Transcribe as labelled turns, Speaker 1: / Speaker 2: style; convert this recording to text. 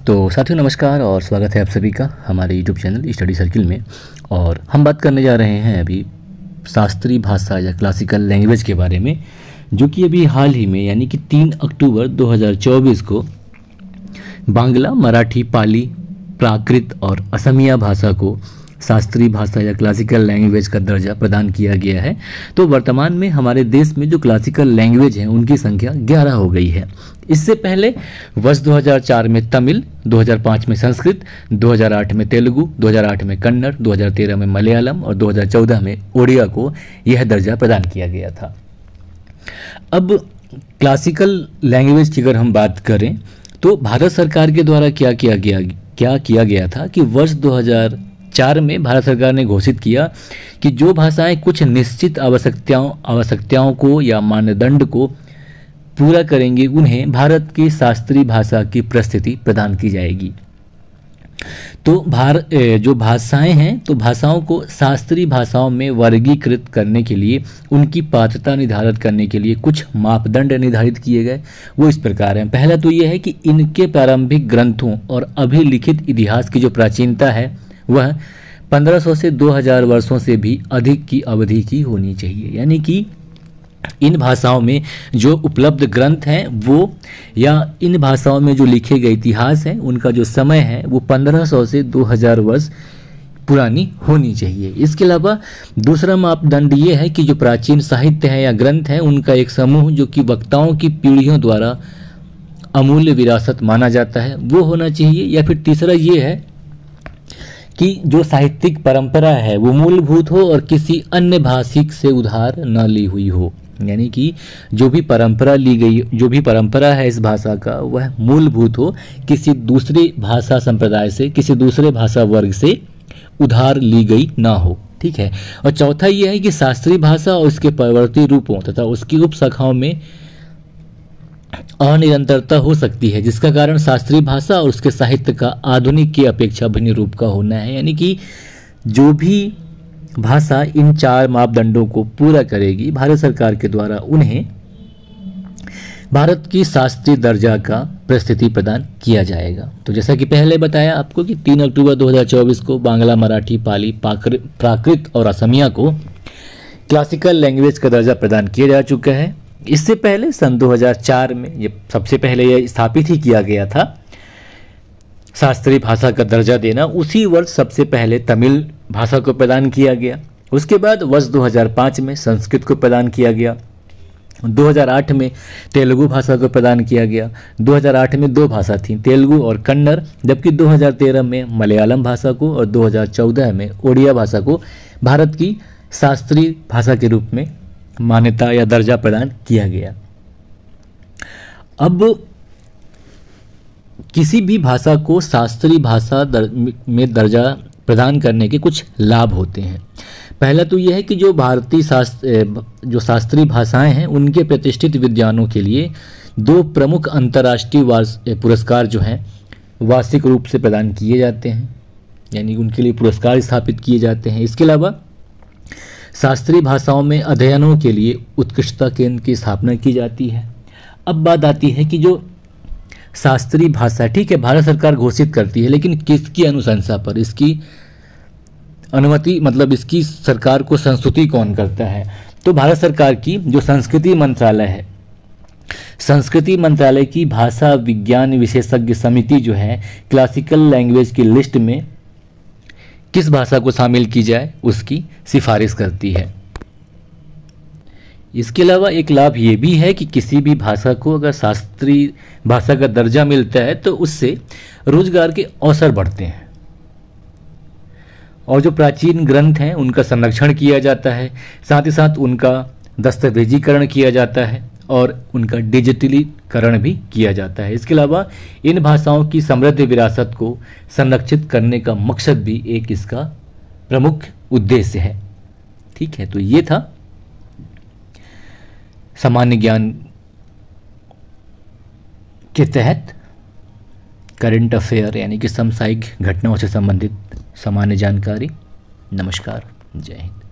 Speaker 1: तो साथियों नमस्कार और स्वागत है आप सभी का हमारे यूट्यूब चैनल स्टडी सर्किल में। और हम बात करने जा रहे हैं अभी शास्त्रीय भाषा या क्लासिकल लैंग्वेज के बारे में, जो कि अभी हाल ही में यानी कि 3 अक्टूबर 2024 को बांग्ला, मराठी, पाली, प्राकृत और असमिया भाषा को शास्त्रीय भाषा या क्लासिकल लैंग्वेज का दर्जा प्रदान किया गया है। तो वर्तमान में हमारे देश में जो क्लासिकल लैंग्वेज हैं उनकी संख्या 11 हो गई है। इससे पहले वर्ष 2004 में तमिल, 2005 में संस्कृत, 2008 में तेलुगु, 2008 में कन्नड़, 2013 में मलयालम और 2014 में ओडिया को यह दर्जा प्रदान किया गया था। अब क्लासिकल लैंग्वेज की अगर हम बात करें तो भारत सरकार के द्वारा क्या किया गया था कि वर्ष 2004 में भारत सरकार ने घोषित किया कि जो भाषाएं कुछ निश्चित आवश्यकताओं को या मानदंड को पूरा करेंगी उन्हें भारत की शास्त्रीय भाषा की प्रस्थिति प्रदान की जाएगी। तो जो भाषाएं हैं तो भाषाओं को शास्त्रीय भाषाओं में वर्गीकृत करने के लिए उनकी पात्रता निर्धारित करने के लिए कुछ मापदंड निर्धारित किए गए। वो इस प्रकार हैं। पहला तो यह है कि इनके प्रारंभिक ग्रंथों और अभिलिखित इतिहास की जो प्राचीनता है वह 1500 से 2000 वर्षों से भी अधिक की अवधि की होनी चाहिए। यानी कि इन भाषाओं में जो उपलब्ध ग्रंथ हैं वो या इन भाषाओं में जो लिखे गए इतिहास हैं उनका जो समय है वो 1500 से 2000 वर्ष पुरानी होनी चाहिए। इसके अलावा दूसरा मापदंड ये है कि जो प्राचीन साहित्य है या ग्रंथ हैं उनका एक समूह जो कि वक्ताओं की पीढ़ियों द्वारा अमूल्य विरासत माना जाता है वो होना चाहिए। या फिर तीसरा ये है कि जो साहित्यिक परंपरा है वो मूलभूत हो और किसी अन्य भाषिक से उधार न ली हुई हो। यानी कि जो भी परंपरा है इस भाषा का वह मूलभूत हो, किसी दूसरी भाषा संप्रदाय से, किसी दूसरे भाषा वर्ग से उधार ली गई ना हो। ठीक है। और चौथा यह है कि शास्त्रीय भाषा और उसके परवर्ती रूपों तथा उसकी उपशाखाओं में अनिरंतरता हो सकती है, जिसका कारण शास्त्रीय भाषा और उसके साहित्य का आधुनिक की अपेक्षा भिन्न रूप का होना है। यानी कि जो भी भाषा इन 4 मापदंडों को पूरा करेगी भारत सरकार के द्वारा उन्हें भारत की शास्त्रीय दर्जा का प्रस्थिति प्रदान किया जाएगा। तो जैसा कि पहले बताया आपको कि 3 अक्टूबर 2024 को बांग्ला, मराठी, पाली, प्राकृत और असमिया को क्लासिकल लैंग्वेज का दर्जा प्रदान किया जा चुका है। इससे पहले सन 2004 में ये सबसे पहले यह स्थापित ही किया गया था शास्त्रीय भाषा का दर्जा देना। उसी वर्ष सबसे पहले तमिल भाषा को प्रदान किया गया। उसके बाद वर्ष 2005 में संस्कृत को प्रदान किया गया। 2008 में तेलुगु भाषा को प्रदान किया गया। 2008 में 2 भाषा थी, तेलुगु और कन्नड़, जबकि 2013 में मलयालम भाषा को और 2014 में ओडिया भाषा को भारत की शास्त्रीय भाषा के रूप में मान्यता या दर्जा प्रदान किया गया। अब किसी भी भाषा को शास्त्रीय भाषा में दर्जा प्रदान करने के कुछ लाभ होते हैं। पहला तो यह है कि जो भारतीय शास्त्रीय भाषाएं हैं उनके प्रतिष्ठित विद्वानों के लिए 2 प्रमुख अंतर्राष्ट्रीय पुरस्कार जो हैं वार्षिक रूप से प्रदान किए जाते हैं। यानी उनके लिए पुरस्कार स्थापित किए जाते हैं। इसके अलावा शास्त्रीय भाषाओं में अध्ययनों के लिए उत्कृष्टता केंद्र की स्थापना की जाती है। अब बात आती है कि जो शास्त्रीय भाषा, ठीक है, भारत सरकार घोषित करती है, लेकिन किसकी अनुशंसा पर, इसकी अनुमति मतलब इसकी सरकार को संस्तुति कौन करता है? तो भारत सरकार की जो संस्कृति मंत्रालय है, संस्कृति मंत्रालय की भाषा विज्ञान विशेषज्ञ समिति जो है क्लासिकल लैंग्वेज की लिस्ट में किस भाषा को शामिल की जाए उसकी सिफारिश करती है। इसके अलावा एक लाभ ये भी है कि किसी भी भाषा को अगर शास्त्रीय भाषा का दर्जा मिलता है तो उससे रोजगार के अवसर बढ़ते हैं और जो प्राचीन ग्रंथ हैं उनका संरक्षण किया जाता है, साथ ही साथ उनका दस्तावेजीकरण किया जाता है और उनका डिजिटलीकरण भी किया जाता है। इसके अलावा इन भाषाओं की समृद्ध विरासत को संरक्षित करने का मकसद भी एक इसका प्रमुख उद्देश्य है। ठीक है। तो ये था सामान्य ज्ञान के तहत करंट अफेयर यानी कि समसामयिक घटनाओं से संबंधित सामान्य जानकारी। नमस्कार, जय हिंद।